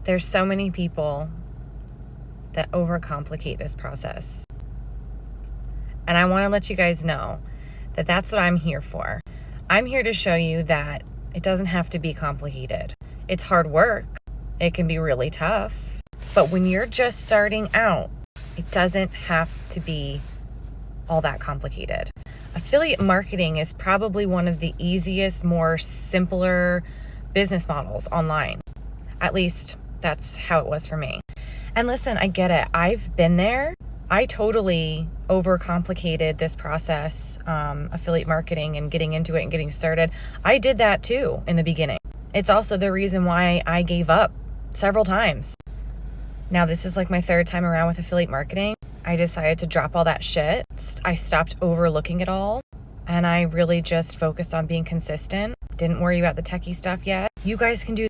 There's so many people that overcomplicate this process. And I want to let you guys know that that's what I'm here for. I'm here to show you that it doesn't have to be complicated. It's hard work. It can be really tough. But when you're just starting out, it doesn't have to be all that complicated. Affiliate marketing is probably one of the easiest, more simpler business models online. At least that's how it was for me. And listen, I get it. I've been there. I totally overcomplicated this process, affiliate marketing and getting into it and getting started. I did that too in the beginning. It's also the reason why I gave up several times. Now, this is like my third time around with affiliate marketing. I decided to drop all that shit. I stopped overlooking it all, and I really just focused on being consistent. Didn't worry about the techie stuff yet. You guys can do